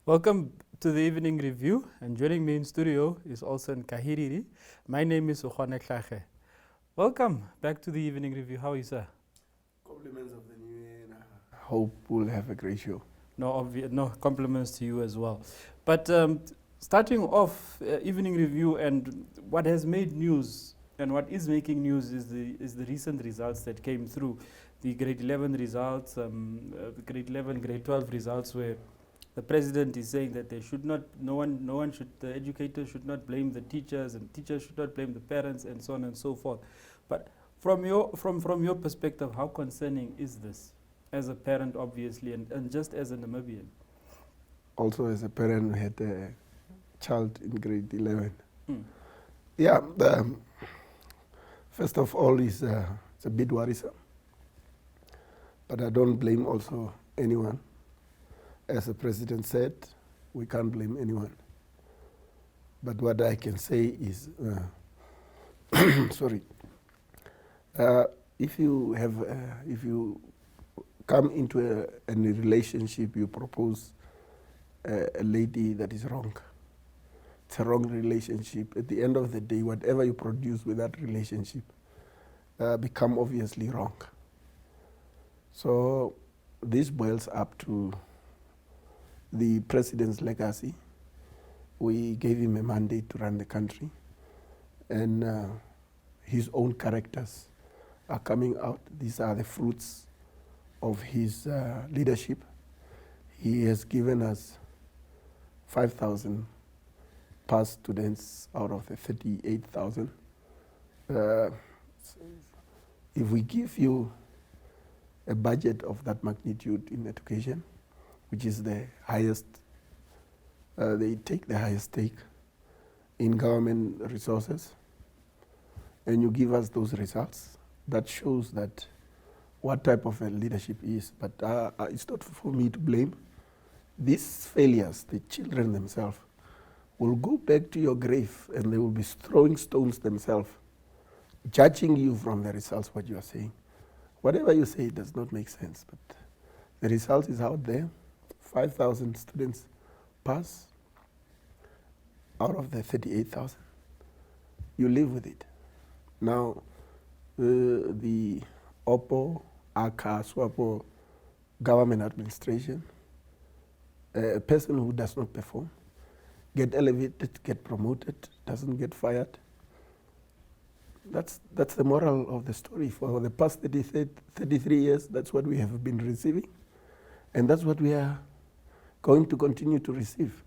Welcome to the Evening Review, and joining me in studio is Olsen Kahiriri. My name is Ukhoneklache. Welcome back to the Evening Review. How are you, sir? Compliments of the new year. Hope we'll have a great show. No compliments to you as well. But starting off Evening Review, and what has made news and what is making news is the recent results that came through. The grade 11 results, grade 11, grade 12 results, where the president is saying that the educators should not blame the teachers, and teachers should not blame the parents, and so on and so forth. But from your perspective, how concerning is this, as a parent, obviously, and just as a Namibian? Also, as a parent who had a child in grade 11. Mm. First of all, it's a bit worrisome. But I don't blame also anyone. As the president said, we can't blame anyone. But what I can say is, if you come into a relationship, you propose a lady that is wrong. It's a wrong relationship. At the end of the day, whatever you produce with that relationship become obviously wrong. So this boils up to the president's legacy. We gave him a mandate to run the country, and his own characters are coming out. These are the fruits of his leadership. He has given us 5,000 pass students out of the 38,000. If we give you a budget of that magnitude in education, which is the highest, they take the highest stake in government resources, and you give us those results, that shows that what type of a leadership is. But it's not for me to blame. These failures, the children themselves, will go back to your grave, and they will be throwing stones themselves, judging you from the results, what you are saying. Whatever you say does not make sense, but the result is out there. 5,000 students pass out of the 38,000. You live with it. Now, the OPPO, ACA, SWAPO government administration, a person who does not perform, get elevated, get promoted, doesn't get fired. That's the moral of the story. For the past 33 years, that's what we have been receiving. And that's what we are going to continue to receive.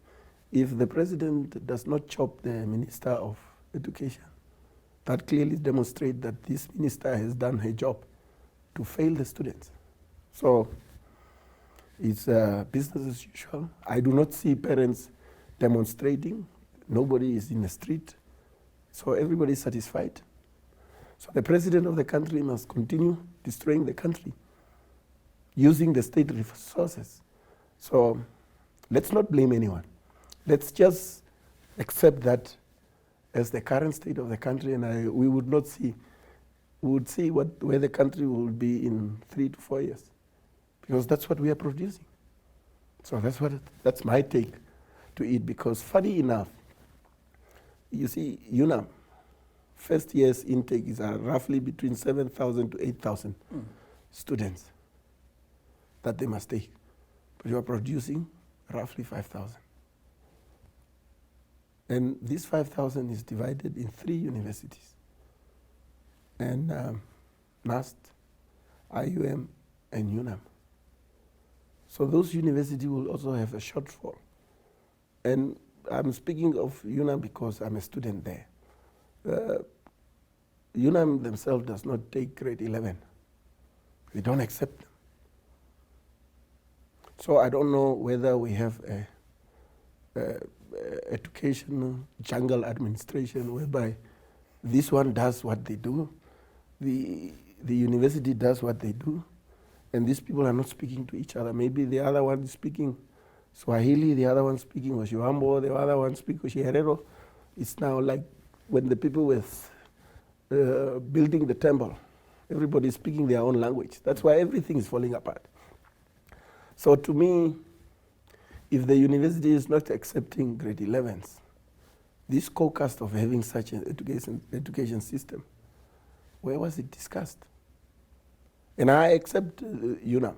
If the president does not chop the Minister of Education, that clearly demonstrates that this minister has done her job to fail the students. So it's business as usual. I do not see parents demonstrating. Nobody is in the street. So everybody is satisfied. So the president of the country must continue destroying the country using the state resources. So let's not blame anyone. Let's just accept that as the current state of the country, and we would see where the country will be in 3 to 4 years, because that's what we are producing. So that's my take to it, because funny enough, you see, UNAM, first year's intake is roughly between 7,000 to 8,000 students that they must take. But you are producing roughly 5,000. And this 5,000 is divided in 3 universities. And NAST, IUM, and UNAM. So those universities will also have a shortfall. And I'm speaking of UNAM because I'm a student there. UNAM themselves does not take grade 11. They don't accept them. So I don't know whether we have a educational jungle administration whereby this one does what they do, the university does what they do, and these people are not speaking to each other. Maybe the other one is speaking Swahili, the other one speaking Oshiwambo, the other one speaking Oshiherero. It's now like when the people were building the temple, everybody is speaking their own language. That's why everything is falling apart. So to me, if the university is not accepting grade 11s, this caucus of having such an education system, where was it discussed? And I accept UNAM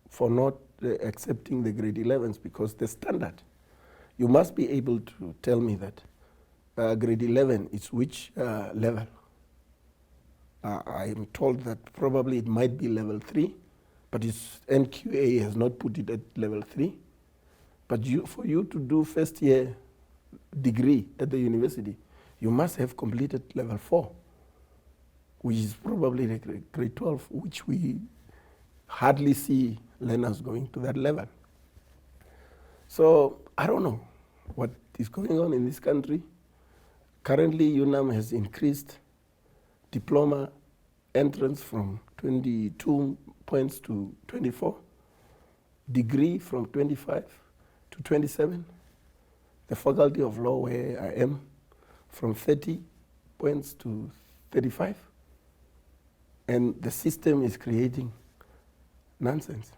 for not accepting the grade 11s because the standard, you must be able to tell me that grade 11 is which level. I am told that probably it might be level 3, but its NQA has not put it at level 3. But for you to do first year degree at the university, you must have completed level 4, which is probably the grade 12, which we hardly see learners going to that level. So I don't know what is going on in this country. Currently, UNAM has increased diploma entrance from 22 points to 24, degree from 25 to 27, the Faculty of Law where I am from 30 points to 35, and the system is creating nonsense.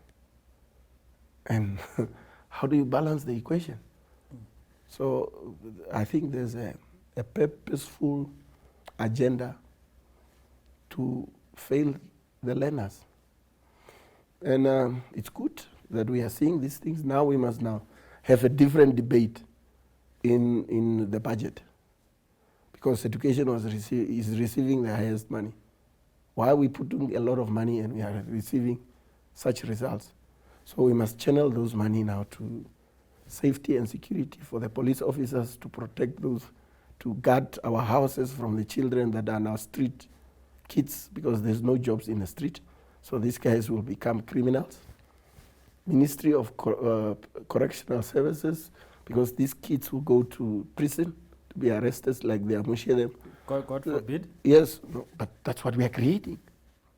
And how do you balance the equation? So I think there's a purposeful agenda to fail the learners. And it's good that we are seeing these things. Now we must now have a different debate in the budget, because education is receiving the highest money. Why are we putting a lot of money and we are receiving such results? So we must channel those money now to safety and security for the police officers, to protect those, to guard our houses from the children that are now street kids, because there's no jobs in the street. So these guys will become criminals. Ministry of Correctional Services, because these kids will go to prison to be arrested like they are Muslim. God forbid. Yes, no, but that's what we are creating.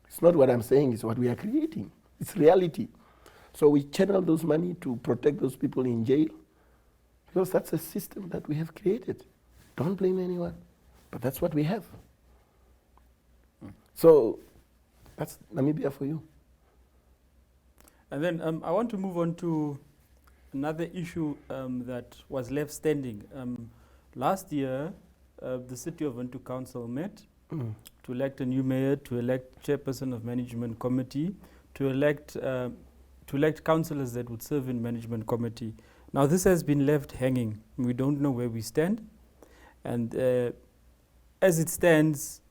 It's not what I'm saying, it's what we are creating. It's reality. So we channel those money to protect those people in jail, because that's a system that we have created. Don't blame anyone, but that's what we have. So that's Namibia for you. And then I want to move on to another issue that was left standing. Last year, the City of Bantu Council met to elect a new mayor, to elect chairperson of management committee, to elect councillors that would serve in management committee. Now this has been left hanging. We don't know where we stand. And as it stands,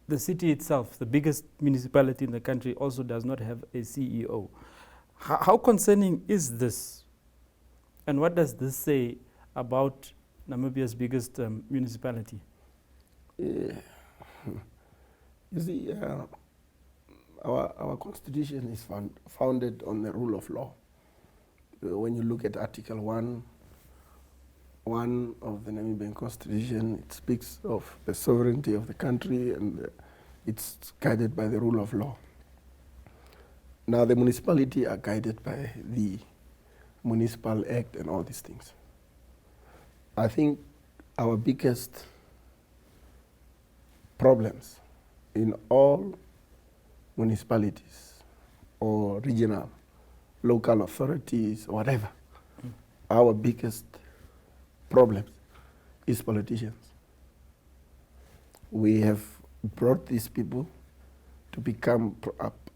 the city itself, the biggest municipality in the country, also does not have a CEO. How concerning is this? And what does this say about Namibia's biggest municipality? You see, our constitution is founded on the rule of law. When you look at Article 1 of the Namibian constitution, it speaks of the sovereignty of the country, and it's guided by the rule of law. Now the municipality are guided by the Municipal Act and all these things. I think our biggest problems in all municipalities or regional, local authorities, or whatever, our biggest problems is politicians. We have brought these people to become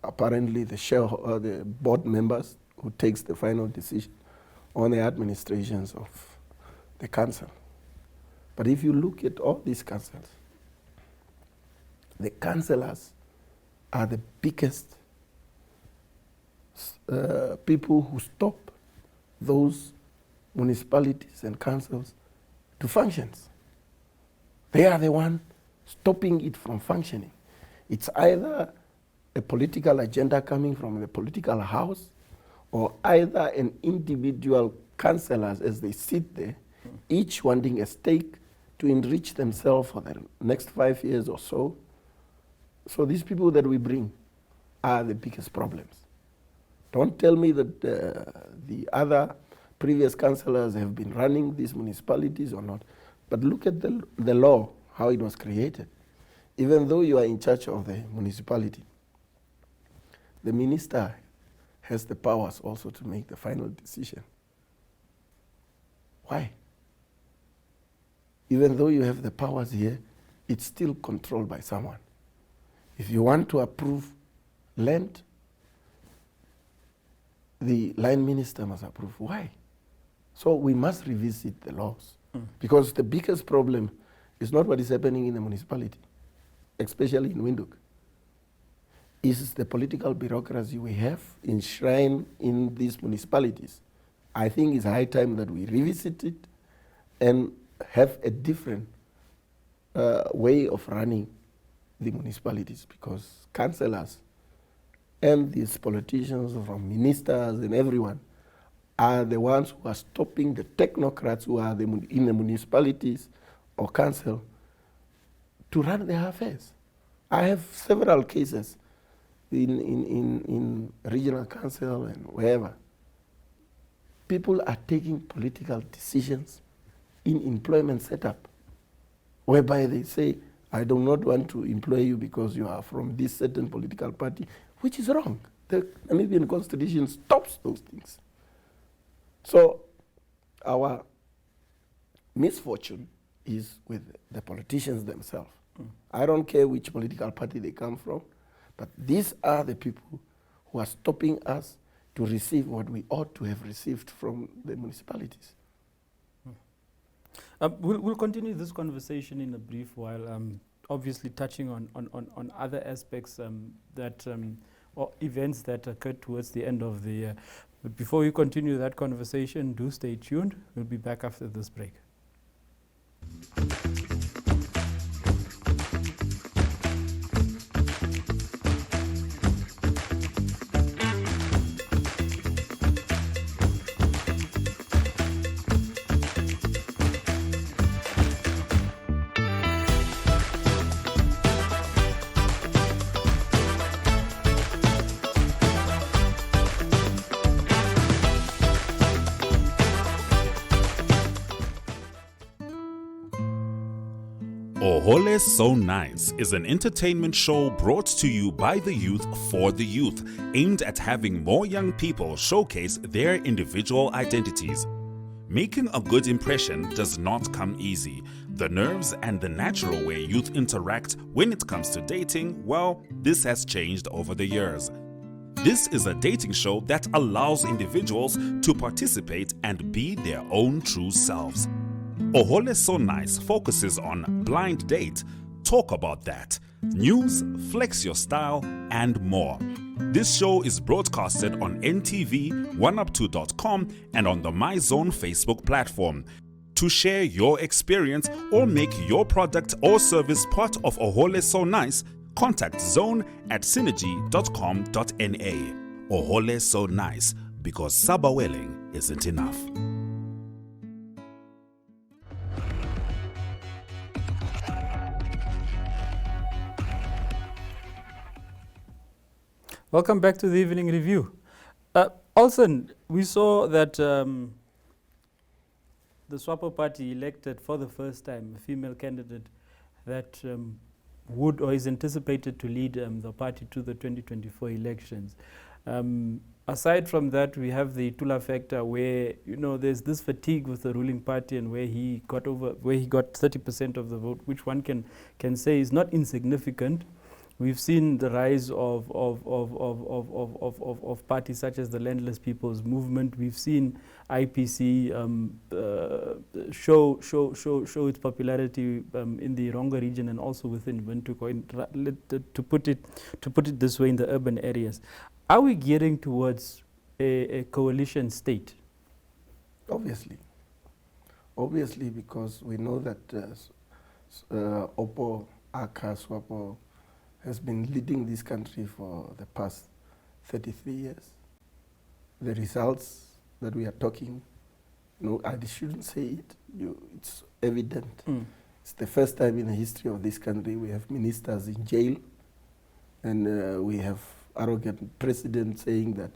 apparently the board members who takes the final decision on the administrations of the council. But if you look at all these councils, the councillors are the biggest people who stop those municipalities and councils to function. They are the one stopping it from functioning. It's either a political agenda coming from the political house, or either an individual councillors as they sit there, each wanting a stake to enrich themselves for the next 5 years or so. So these people that we bring are the biggest problems. Don't tell me that the other previous councillors have been running these municipalities or not. But look at the law, how it was created. Even though you are in charge of the municipality, the minister has the powers also to make the final decision. Why? Even though you have the powers here, it's still controlled by someone. If you want to approve land, the line minister must approve. Why? So we must revisit the laws. Because the biggest problem is not what is happening in the municipality, especially in Windhoek. Is the political bureaucracy we have enshrined in these municipalities. I think it's high time that we revisit it and have a different way of running the municipalities, because councillors and these politicians from ministers and everyone are the ones who are stopping the technocrats who are in the municipalities or council to run their affairs. I have several cases in regional council and wherever. People are taking political decisions in employment setup, whereby they say, I do not want to employ you because you are from this certain political party, which is wrong. The Namibian constitution stops those things. So our misfortune is with the politicians themselves. I don't care which political party they come from, but these are the people who are stopping us to receive what we ought to have received from the municipalities. We'll continue this conversation in a brief while, obviously touching on other aspects or events that occurred towards the end of the year. But before we continue that conversation, do stay tuned. We'll be back after this break. Ohole So Nice is an entertainment show brought to you by the youth for the youth, aimed at having more young people showcase their individual identities. Making a good impression does not come easy. The nerves and the natural way youth interact when it comes to dating, well, this has changed over the years. This is a dating show that allows individuals to participate and be their own true selves. Ohole So Nice focuses on blind date, talk about that, news, flex your style, and more. This show is broadcasted on NTV, 1up2.com, and on the MyZone Facebook platform. To share your experience or make your product or service part of Ohole So Nice, contact Zone at synergy.com.na. Ohole So Nice, because Sabawelling isn't enough. Welcome back to the Evening Review. Olsen, we saw that the SWAPO party elected for the first time a female candidate that would or is anticipated to lead the party to the 2024 elections. Aside from that, we have the Tula factor where, you know, there's this fatigue with the ruling party and where he got 30% of the vote, which one can say is not insignificant. We've seen the rise of parties such as the Landless People's Movement. We've seen IPC show its popularity in the Ronga region and also within Windhoek, to put it this way, in the urban areas. Are we gearing towards a coalition state? Obviously, because we know that OPPO, AKA, SWAPO has been leading this country for the past 33 years. The results that we are talking, I shouldn't say it, it's evident. It's the first time in the history of this country we have ministers in jail, and we have arrogant president saying that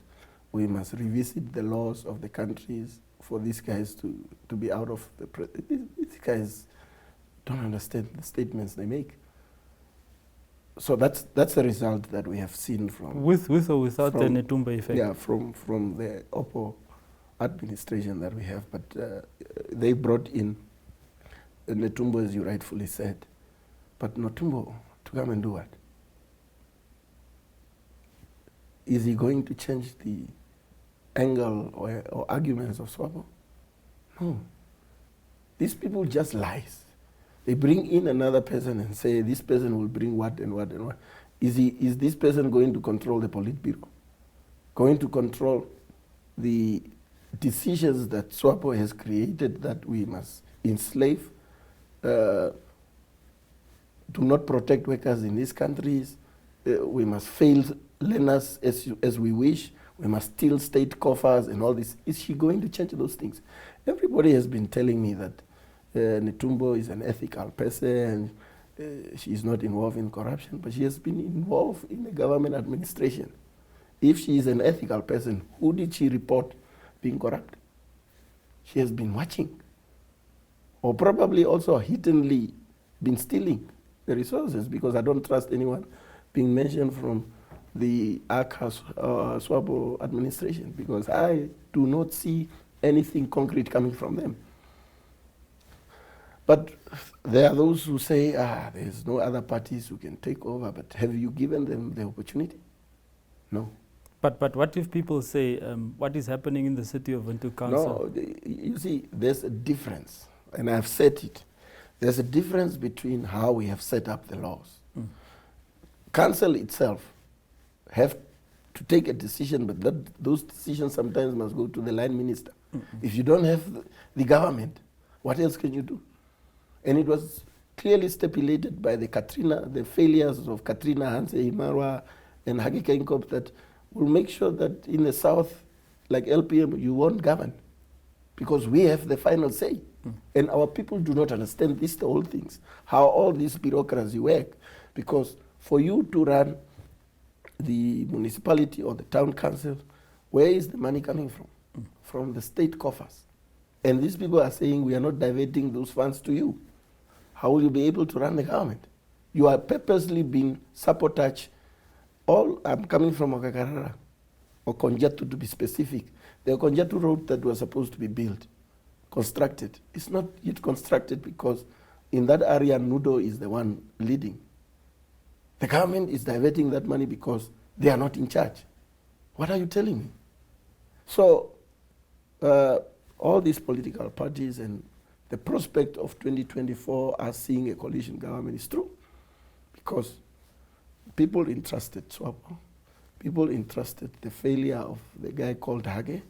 we must revisit the laws of the countries for these guys to be out of the these guys don't understand the statements they make. So that's the result that we have seen from... With or without the Netumba effect? Yeah, from the OPPO administration that we have, but they brought in Netumbo, as you rightfully said. But Netumbo, to come and do what? Is he going to change the angle or arguments of SWAPO? No. These people just lies. They bring in another person and say this person will bring what and what and what. Is this person going to control the Politburo? Going to control the decisions that SWAPO has created that we must enslave, do not protect workers in these countries, we must fail learners as we wish, we must steal state coffers and all this. Is she going to change those things? Everybody has been telling me that Netumbo is an ethical person, she is not involved in corruption, but she has been involved in the government administration. If she is an ethical person, who did she report being corrupt? She has been watching, or probably also hiddenly been stealing the resources, because I don't trust anyone being mentioned from the ACAS SWAPO administration, because I do not see anything concrete coming from them. But there are those who say, there's no other parties who can take over, but have you given them the opportunity? No. But what if people say, what is happening in the city of Windhoek Council? No, you see, there's a difference, and I've said it. There's a difference between how we have set up the laws. Council itself have to take a decision, but those decisions sometimes must go to the line minister. If you don't have the government, what else can you do? And it was clearly stipulated by the failures of Katrina, Hanse Himarwa, and Hage Geingob, that will make sure that in the south, like LPM, you won't govern, because we have the final say. And our people do not understand the whole things, how all this bureaucracy work, because for you to run the municipality or the town council, where is the money coming from? From the state coffers. And these people are saying, we are not diverting those funds to you. How will you be able to run the government? You are purposely being sabotaged. I'm coming from Okakarara, or Konjatu to be specific. The Konjatu road that was supposed to be built, constructed, it's not yet constructed because in that area, Nudo is the one leading. The government is diverting that money because they are not in charge. What are you telling me? So, all these political parties and the prospect of 2024 are seeing a coalition government is true, because people entrusted SWAPO, people entrusted the failure of the guy called Hage,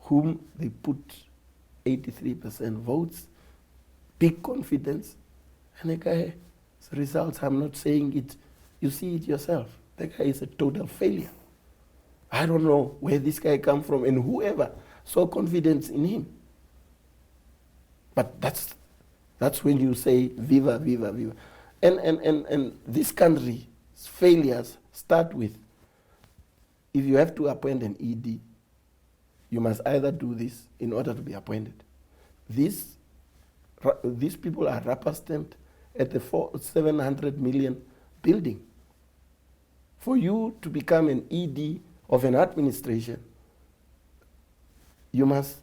whom they put 83% votes, big confidence, and the guy's results, I'm not saying it, you see it yourself. The guy is a total failure. I don't know where this guy come from and whoever saw confidence in him. But that's when you say viva, viva, viva. And this country's failures start with, if you have to appoint an ED, you must either do this in order to be appointed. These people are rubber stamped at the 700 million building. For you to become an ED of an administration, you must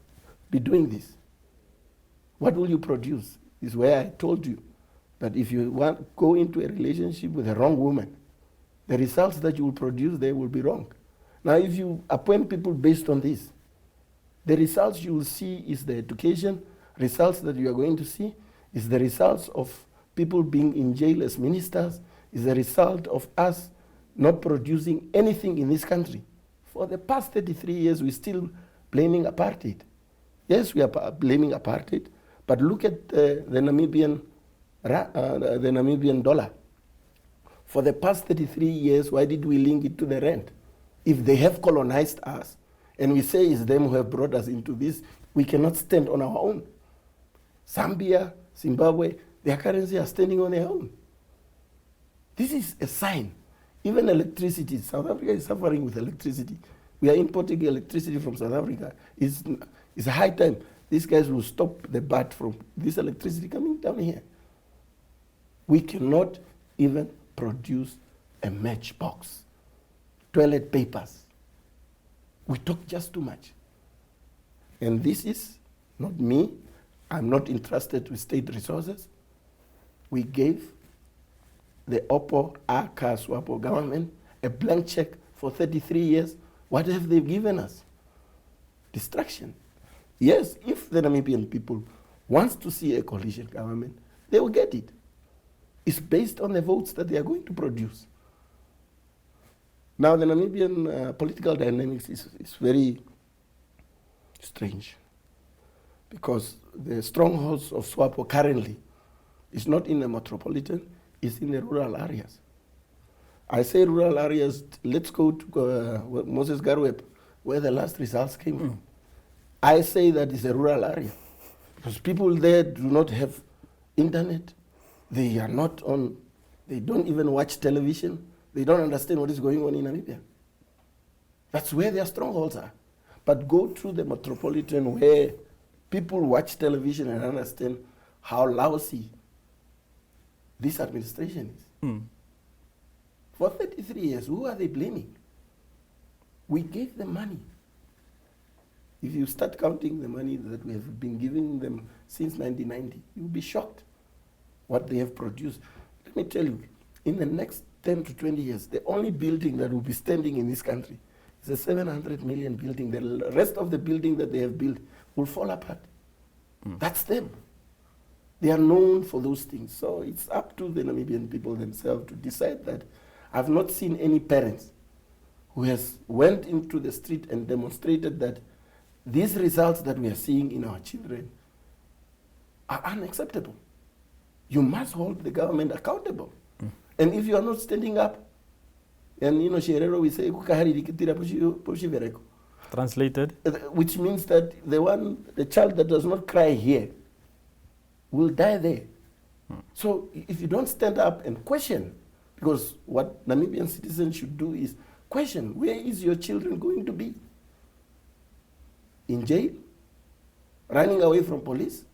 be doing this. What will you produce? Is where I told you that if you go into a relationship with a wrong woman, the results that you will produce there will be wrong. Now, if you appoint people based on this, the results you will see is the education results that you are going to see, is the results of people being in jail as ministers, is the result of us not producing anything in this country. For the past 33 years, we're still blaming apartheid. Yes, we are blaming apartheid, but look at the Namibian dollar. For the past 33 years, why did we link it to the rand? If they have colonized us, and we say it's them who have brought us into this, we cannot stand on our own. Zambia, Zimbabwe, their currency are standing on their own. This is a sign. Even electricity, South Africa is suffering with electricity. We are importing electricity from South Africa. It's a high time. These guys will stop the bat from this electricity coming down here. We cannot even produce a matchbox, toilet papers. We talk just too much. And this is not me. I'm not entrusted with state resources. We gave the Oppo Aka Swapo government a blank check for 33 years. What have they given us? Destruction. Yes, if the Namibian people wants to see a coalition government, they will get it. It's based on the votes that they are going to produce. Now, the Namibian political dynamics is very strange, because the strongholds of SWAPO currently is not in the metropolitan, it's in the rural areas. I say rural areas, let's go to Moses Garwep, where the last results came from. I say that it's a rural area, because people there do not have internet, they are not on, they don't even watch television, they don't understand what is going on in Namibia. That's where their strongholds are. But go to the metropolitan where people watch television and understand how lousy this administration is. For 33 years, who are they blaming? We gave them money. If you start counting the money that we have been giving them since 1990, you'll be shocked what they have produced. Let me tell you, in the next 10 to 20 years, the only building that will be standing in this country is a 700 million building. The rest of the building that they have built will fall apart. That's them. They are known for those things. So it's up to the Namibian people themselves to decide that. I've not seen any parents who has went into the street and demonstrated that these results that we are seeing in our children are unacceptable. You must hold the government accountable. And if you are not standing up, and Sherero will say, Translated? Which means that the child that does not cry here will die there. So if you don't stand up and question, because what Namibian citizens should do is question, where is your children going to be? In jail? Running away from police?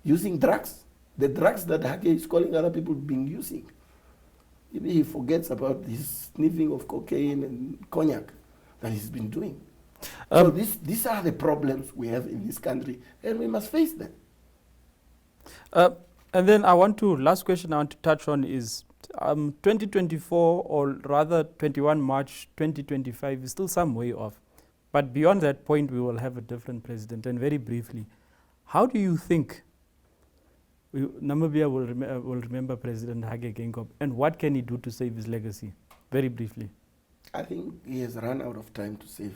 Using drugs? The drugs that Hage is calling other people being using. Maybe he forgets about this sniffing of cocaine and cognac that he's been doing. So these are the problems we have in this country, and we must face them. And then last question I want to touch on is 2024, or rather 21 March 2025 is still some way off. But beyond that point, we will have a different president. And very briefly, how do you think Namibia will remember President Hage Geingob, and what can he do to save his legacy? Very briefly. I think he has run out of time to save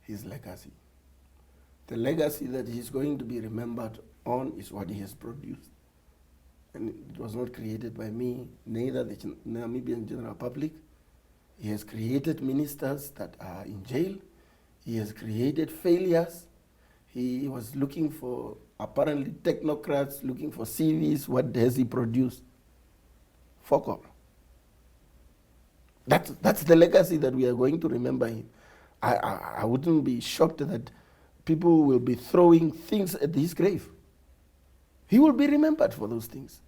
his legacy. The legacy that he's going to be remembered on is what he has produced. And it was not created by me, neither the Namibian general public. He has created ministers that are in jail. He has created failures. He was looking for, apparently, technocrats, looking for CVs. What has he produced? Fuck all. That's the legacy that we are going to remember him. I wouldn't be shocked that people will be throwing things at his grave. He will be remembered for those things.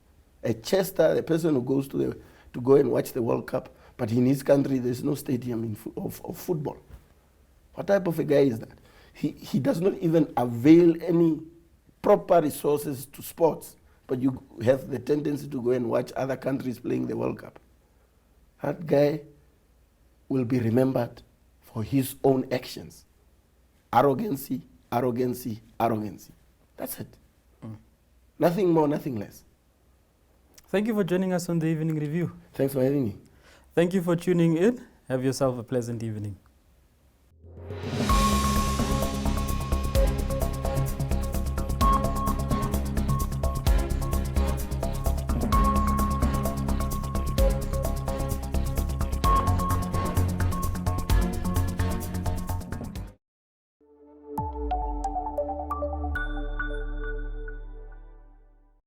A Chester, a person who goes to go and watch the World Cup, but in his country there's no stadium of football. What type of a guy is that? He does not even avail any proper resources to sports, but you have the tendency to go and watch other countries playing the World Cup. That guy will be remembered for his own actions. Arrogancy, arrogancy, arrogancy. That's it. Nothing more, nothing less. Thank you for joining us on the Evening Review. Thanks for having me. Thank you for tuning in. Have yourself a pleasant evening.